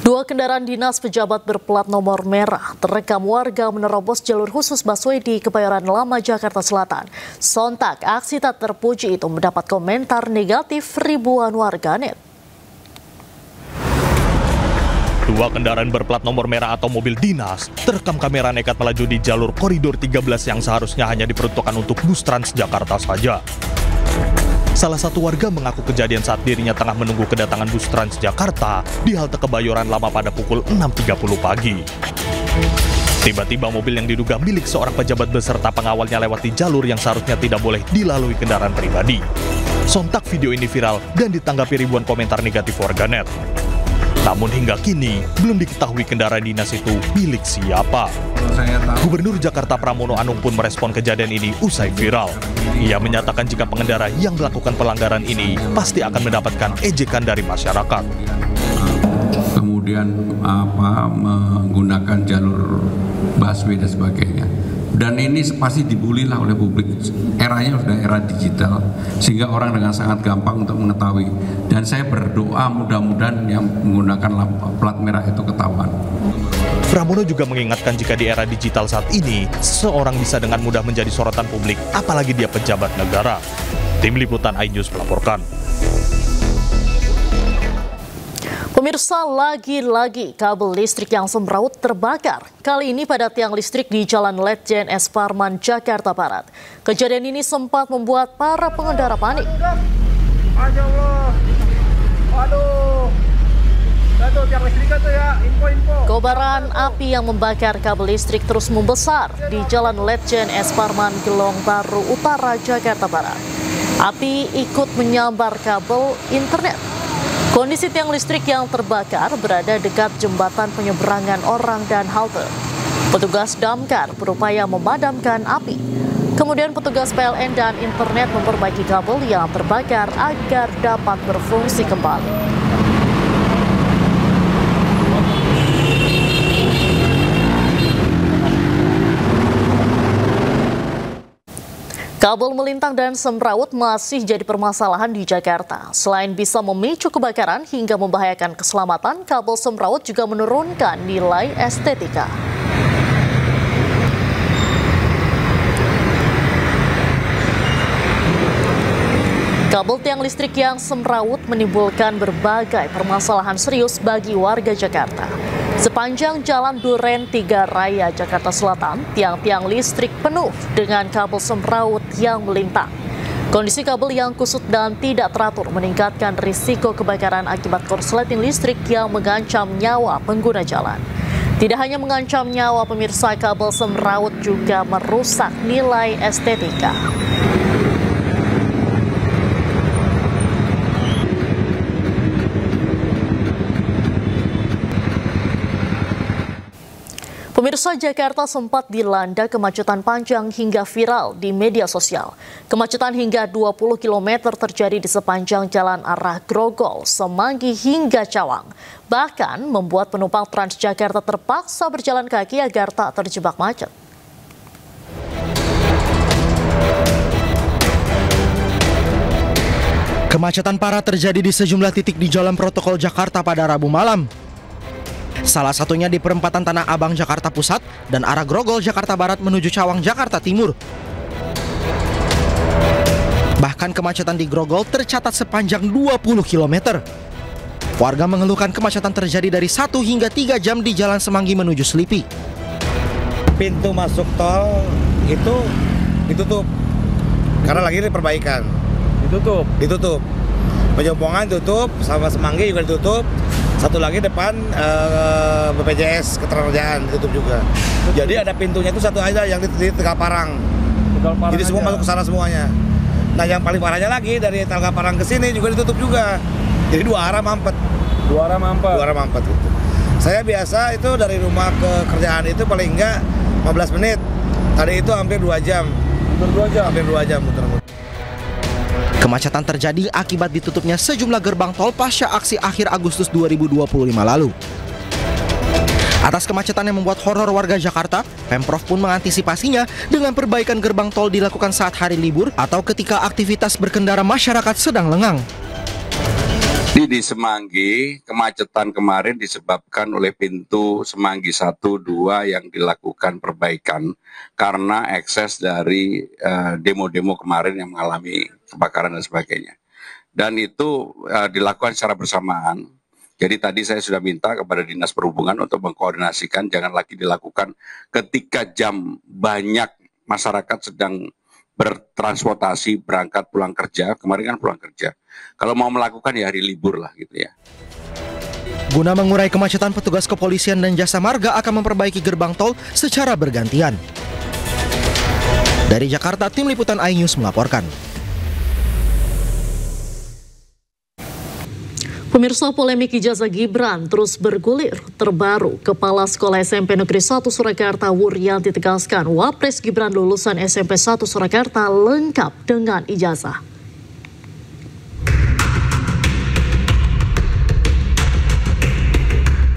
Dua kendaraan dinas pejabat berplat nomor merah terekam warga menerobos jalur khusus busway di Kebayoran Lama, Jakarta Selatan. Sontak, aksi tak terpuji itu mendapat komentar negatif ribuan warganet. Dua kendaraan berplat nomor merah atau mobil dinas terekam kamera nekat melaju di jalur koridor 13 yang seharusnya hanya diperuntukkan untuk bus Transjakarta saja. Salah satu warga mengaku kejadian saat dirinya tengah menunggu kedatangan bus Transjakarta di halte Kebayoran Lama pada pukul 6.30 pagi. Tiba-tiba mobil yang diduga milik seorang pejabat beserta pengawalnya lewati jalur yang seharusnya tidak boleh dilalui kendaraan pribadi. Sontak video ini viral dan ditanggapi ribuan komentar negatif warganet. Namun hingga kini belum diketahui kendaraan dinas itu milik siapa. Gubernur Jakarta Pramono Anung pun merespon kejadian ini usai viral. Ia menyatakan jika pengendara yang melakukan pelanggaran ini pasti akan mendapatkan ejekan dari masyarakat. Kemudian menggunakan jalur busway dan sebagainya. Dan ini pasti dibully lah oleh publik. Eranya sudah era digital, sehingga orang dengan sangat gampang untuk mengetahui. Dan saya berdoa mudah-mudahan yang menggunakan plat merah itu ketahuan. Pramono juga mengingatkan jika di era digital saat ini, seseorang bisa dengan mudah menjadi sorotan publik, apalagi dia pejabat negara. Tim Liputan iNews melaporkan. Pemirsa, lagi-lagi kabel listrik yang semraut terbakar. Kali ini pada tiang listrik di Jalan Letjen S. Parman, Jakarta Barat. Kejadian ini sempat membuat para pengendara panik. Kobaran api yang membakar kabel listrik terus membesar di Jalan Letjen S. Parman, Gelong Baru Utara, Jakarta Barat. Api ikut menyambar kabel internet. Kondisi tiang listrik yang terbakar berada dekat jembatan penyeberangan orang dan halte. Petugas damkar berupaya memadamkan api. Kemudian petugas PLN dan internet memperbaiki kabel yang terbakar agar dapat berfungsi kembali. Kabel melintang dan semraut masih jadi permasalahan di Jakarta. Selain bisa memicu kebakaran hingga membahayakan keselamatan, kabel semraut juga menurunkan nilai estetika. Kabel tiang listrik yang semraut menimbulkan berbagai permasalahan serius bagi warga Jakarta. Sepanjang Jalan Duren 3 Raya, Jakarta Selatan, tiang-tiang listrik penuh dengan kabel semraut yang melintang. Kondisi kabel yang kusut dan tidak teratur meningkatkan risiko kebakaran akibat korsleting listrik yang mengancam nyawa pengguna jalan. Tidak hanya mengancam nyawa pemirsa, kabel semraut juga merusak nilai estetika. Pemirsa, Jakarta sempat dilanda kemacetan panjang hingga viral di media sosial. Kemacetan hingga 20 km terjadi di sepanjang jalan arah Grogol, Semanggi hingga Cawang. Bahkan membuat penumpang Transjakarta terpaksa berjalan kaki agar tak terjebak macet. Kemacetan parah terjadi di sejumlah titik di Jalan Protokol Jakarta pada Rabu malam. Salah satunya di perempatan Tanah Abang, Jakarta Pusat, dan arah Grogol, Jakarta Barat menuju Cawang, Jakarta Timur. Bahkan kemacetan di Grogol tercatat sepanjang 20 km. Warga mengeluhkan kemacetan terjadi dari 1 hingga 3 jam di Jalan Semanggi menuju Selipi. Pintu masuk tol itu ditutup karena lagi perbaikan. Ditutup. Pejompongan tutup, sama Semanggi juga ditutup. Satu lagi depan BPJS Ketenagakerjaan ditutup juga. Jadi ada pintunya itu satu aja yang di Tegaparang. Jadi semua masuk ke sana semuanya. Nah, yang paling parahnya lagi dari Tegaparang ke sini juga ditutup juga. Jadi dua arah mampet gitu. Saya biasa itu dari rumah ke kerjaan itu paling enggak 15 menit. Tadi itu hampir 2 jam. Hampir 2 jam muter-muter. Kemacetan terjadi akibat ditutupnya sejumlah gerbang tol pasca aksi akhir Agustus 2025 lalu. Atas kemacetan yang membuat horor warga Jakarta, Pemprov pun mengantisipasinya dengan perbaikan gerbang tol dilakukan saat hari libur atau ketika aktivitas berkendara masyarakat sedang lengang. Di Semanggi, kemacetan kemarin disebabkan oleh pintu Semanggi 1, 2 yang dilakukan perbaikan karena ekses dari demo-demo kemarin yang mengalami kebakaran dan sebagainya. Dan itu dilakukan secara bersamaan. Jadi tadi saya sudah minta kepada Dinas Perhubungan untuk mengkoordinasikan, jangan lagi dilakukan ketika jam banyak masyarakat sedang bertransportasi, berangkat pulang kerja, kemarin kan pulang kerja. Kalau mau melakukan ya hari libur lah gitu ya. Guna mengurai kemacetan, petugas kepolisian dan jasa marga akan memperbaiki gerbang tol secara bergantian. Dari Jakarta, tim liputan iNews melaporkan. Pemirsa, polemik ijazah Gibran terus bergulir. Terbaru, Kepala Sekolah SMP Negeri 1 Surakarta Wuryanti tegaskan Wapres Gibran lulusan SMP 1 Surakarta lengkap dengan ijazah.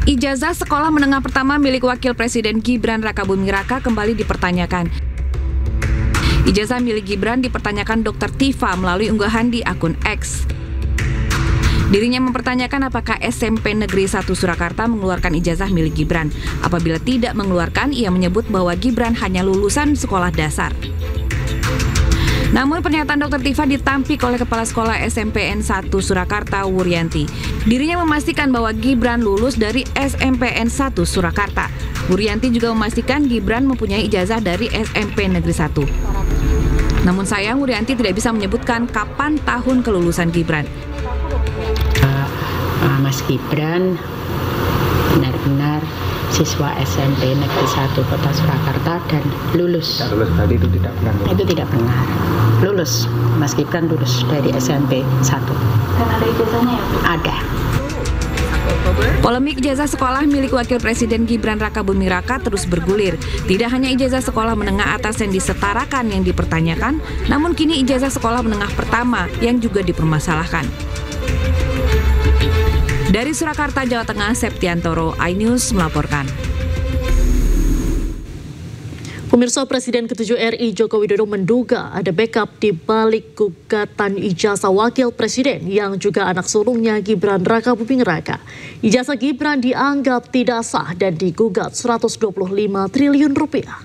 Ijazah sekolah menengah pertama milik Wakil Presiden Gibran Rakabuming Raka kembali dipertanyakan. Ijazah milik Gibran dipertanyakan Dr. Tifa melalui unggahan di akun X. Dirinya mempertanyakan apakah SMP Negeri 1 Surakarta mengeluarkan ijazah milik Gibran. Apabila tidak mengeluarkan, ia menyebut bahwa Gibran hanya lulusan sekolah dasar. Namun pernyataan Dr. Tifa ditampik oleh Kepala Sekolah SMPN 1 Surakarta Wuryanti. Dirinya memastikan bahwa Gibran lulus dari SMPN 1 Surakarta. Wuryanti juga memastikan Gibran mempunyai ijazah dari SMP Negeri 1. Namun sayang, Wuryanti tidak bisa menyebutkan kapan tahun kelulusan Gibran. Mas Gibran benar-benar siswa SMP Negeri 1 Kota Surakarta dan lulus. Lulus tadi itu tidak benar. Itu tidak benar. Lulus. Mas Gibran lulus dari SMP 1. Dan ada ijazahnya ya? Ada. Polemik ijazah sekolah milik Wakil Presiden Gibran Rakabuming Raka terus bergulir. Tidak hanya ijazah sekolah menengah atas yang disetarakan yang dipertanyakan, namun kini ijazah sekolah menengah pertama yang juga dipermasalahkan. Dari Surakarta, Jawa Tengah, Septiantoro, iNews melaporkan. Pemirsa, Presiden ke-7 RI Joko Widodo menduga ada backup di balik gugatan ijazah Wakil Presiden yang juga anak sulungnya Gibran Rakabuming Raka. Ijazah Gibran dianggap tidak sah dan digugat 125 triliun rupiah.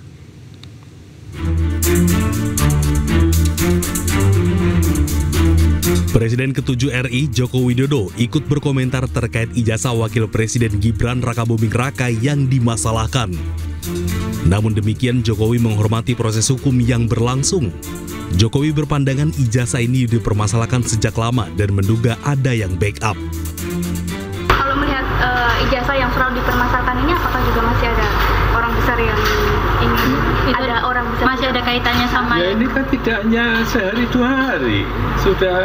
Presiden ke-7 RI Joko Widodo ikut berkomentar terkait ijazah Wakil Presiden Gibran Rakabuming Raka yang dimasalahkan. Namun demikian, Jokowi menghormati proses hukum yang berlangsung. Jokowi berpandangan ijazah ini dipermasalahkan sejak lama dan menduga ada yang backup. Kalau melihat ijazah yang selalu dipermasalahkan ini, apakah juga masih ada orang besar yang ingin ada orang besar masih ada kaitannya sama ya? Ini kan tidak hanya sehari 2 hari, sudah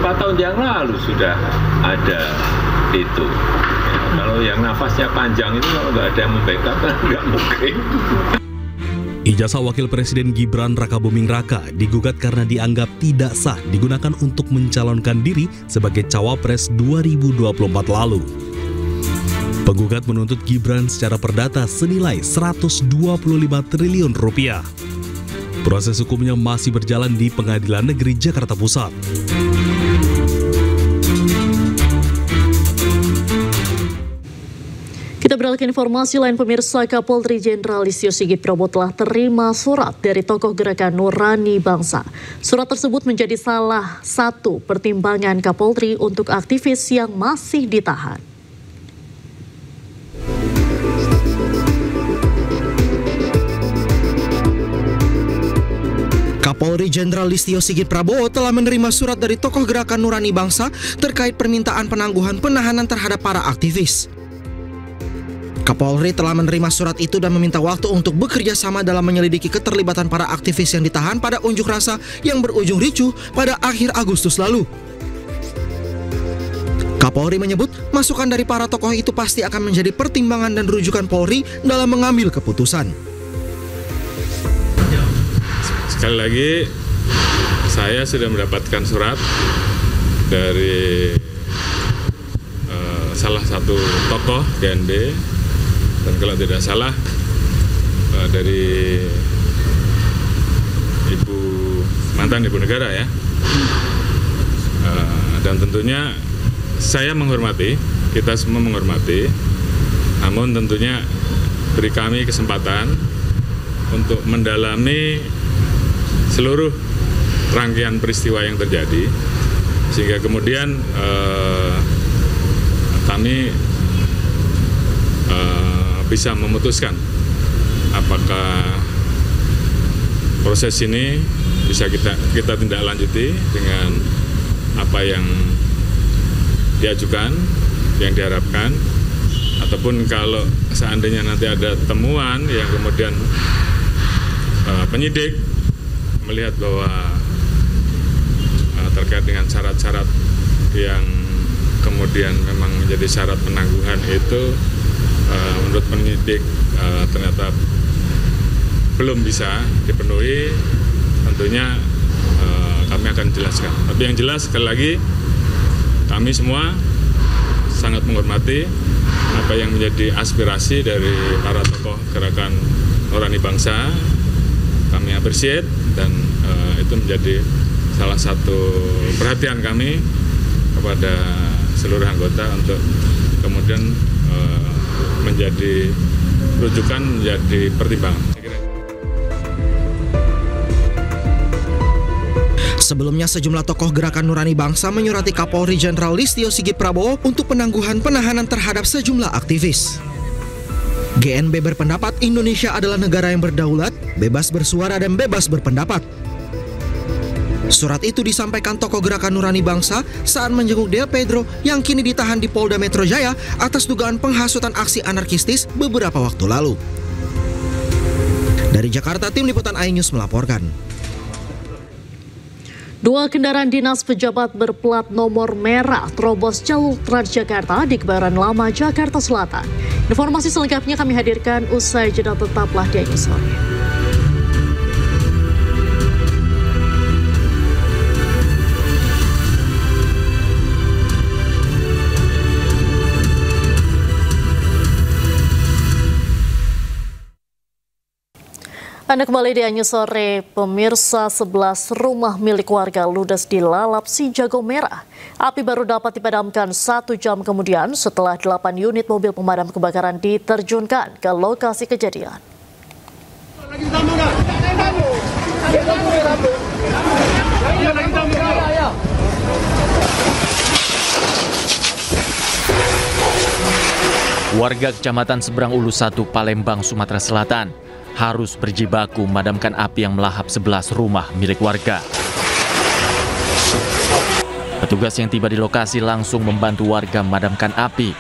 4 tahun yang lalu sudah ada itu. Kalau yang nafasnya panjang itu kalau nggak ada yang membackup kan nggak mungkin. Ijazah Wakil Presiden Gibran Rakabuming Raka digugat karena dianggap tidak sah digunakan untuk mencalonkan diri sebagai Cawapres 2024 lalu. Penggugat menuntut Gibran secara perdata senilai 125 triliun rupiah. Proses hukumnya masih berjalan di Pengadilan Negeri Jakarta Pusat. Kita beralih ke informasi lain, pemirsa. Kapolri Jenderal Listio Sigit Prabowo telah terima surat dari tokoh Gerakan Nurani Bangsa. Surat tersebut menjadi salah satu pertimbangan Kapolri untuk aktivis yang masih ditahan. Kapolri Jenderal Listio Sigit Prabowo telah menerima surat dari tokoh Gerakan Nurani Bangsa terkait permintaan penangguhan penahanan terhadap para aktivis. Kapolri telah menerima surat itu dan meminta waktu untuk bekerja sama dalam menyelidiki keterlibatan para aktivis yang ditahan pada unjuk rasa yang berujung ricuh pada akhir Agustus lalu. Kapolri menyebut masukan dari para tokoh itu pasti akan menjadi pertimbangan dan rujukan Polri dalam mengambil keputusan. Sekali lagi, saya sudah mendapatkan surat dari salah satu tokoh GNB, dan kalau tidak salah dari mantan ibu negara ya, Dan tentunya saya menghormati, kita semua menghormati, namun tentunya beri kami kesempatan untuk mendalami seluruh rangkaian peristiwa yang terjadi, sehingga kemudian kami bisa memutuskan apakah proses ini bisa kita tindak lanjuti dengan apa yang diajukan, yang diharapkan, ataupun kalau seandainya nanti ada temuan yang kemudian penyidik melihat bahwa terkait dengan syarat-syarat yang kemudian memang menjadi syarat penangguhan itu menurut penyidik ternyata belum bisa dipenuhi, tentunya kami akan jelaskan. Tapi yang jelas sekali lagi kami semua sangat menghormati apa yang menjadi aspirasi dari para tokoh gerakan Nurani Bangsa. Kami appreciate dan itu menjadi salah satu perhatian kami kepada seluruh anggota untuk kemudian menjadi rujukan, menjadi pertimbangan. Sebelumnya sejumlah tokoh gerakan Nurani Bangsa menyurati Kapolri Jenderal Listio Sigit Prabowo untuk penangguhan penahanan terhadap sejumlah aktivis. GNB berpendapat Indonesia adalah negara yang berdaulat, bebas bersuara dan bebas berpendapat. Surat itu disampaikan tokoh gerakan Nurani Bangsa saat menjenguk Del Pedro yang kini ditahan di Polda Metro Jaya atas dugaan penghasutan aksi anarkistis beberapa waktu lalu. Dari Jakarta, Tim Liputan iNews melaporkan. Dua kendaraan dinas pejabat berplat nomor merah terobos jalur Transjakarta di Kebayoran Lama, Jakarta Selatan. Informasi selengkapnya kami hadirkan usai jeda, tetaplah di iNews Sore. Anda kembali di iNews Sore, pemirsa. 11 rumah milik warga ludes dilalap si jago merah. Api baru dapat dipadamkan 1 jam kemudian setelah 8 unit mobil pemadam kebakaran diterjunkan ke lokasi kejadian. Warga Kecamatan Seberang Ulu 1, Palembang, Sumatera Selatan harus berjibaku memadamkan api yang melahap 11 rumah milik warga. Petugas yang tiba di lokasi langsung membantu warga memadamkan api.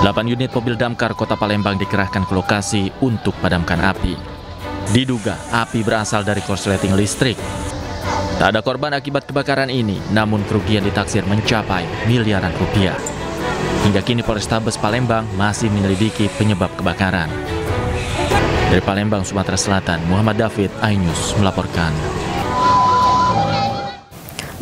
8 unit mobil damkar Kota Palembang dikerahkan ke lokasi untuk padamkan api. Diduga api berasal dari korsleting listrik. Tak ada korban akibat kebakaran ini, namun kerugian ditaksir mencapai miliaran rupiah. Hingga kini Polrestabes Palembang masih menyelidiki penyebab kebakaran. Dari Palembang, Sumatera Selatan, Muhammad David, iNews melaporkan.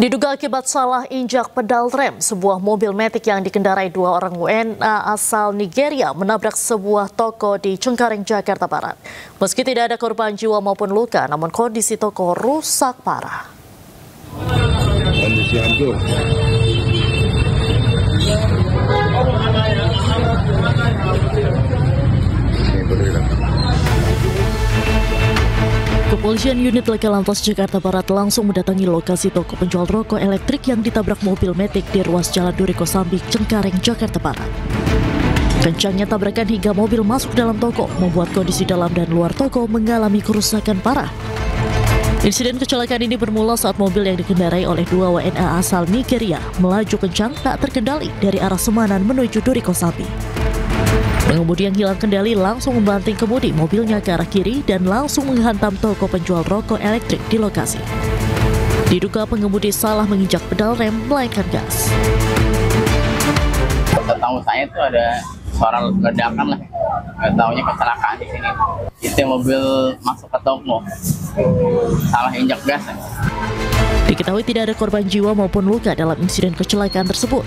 Diduga akibat salah injak pedal rem, sebuah mobil Matic yang dikendarai 2 orang WNA asal Nigeria menabrak sebuah toko di Cengkareng, Jakarta Barat. Meski tidak ada korban jiwa maupun luka, namun kondisi toko rusak parah. Kondisi hancur. Kepolisian unit Laka Lantas Jakarta Barat langsung mendatangi lokasi toko penjual rokok elektrik yang ditabrak mobil Matic di ruas Jalan Duriko Sambi, Cengkareng, Jakarta Barat. Kencangnya tabrakan hingga mobil masuk dalam toko membuat kondisi dalam dan luar toko mengalami kerusakan parah. Insiden kecelakaan ini bermula saat mobil yang dikendarai oleh 2 WNA asal Nigeria melaju kencang tak terkendali dari arah Semanan menuju Duriko Sambi. Pengemudi yang hilang kendali langsung membanting kemudi mobilnya ke arah kiri dan langsung menghantam toko penjual rokok elektrik di lokasi. Diduga pengemudi salah menginjak pedal rem melainkan gas. Setahu saya itu ada suara ledakan lah, nggak taunya kecelakaan di sini. Itu mobil masuk ke toko, salah injak gas. Diketahui tidak ada korban jiwa maupun luka dalam insiden kecelakaan tersebut.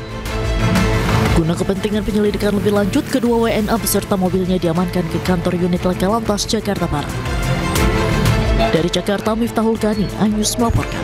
Guna kepentingan penyelidikan lebih lanjut, kedua WNA beserta mobilnya diamankan ke kantor unit Laka Lantas Jakarta Barat. Dari Jakarta, Miftahul Gani, iNews melaporkan.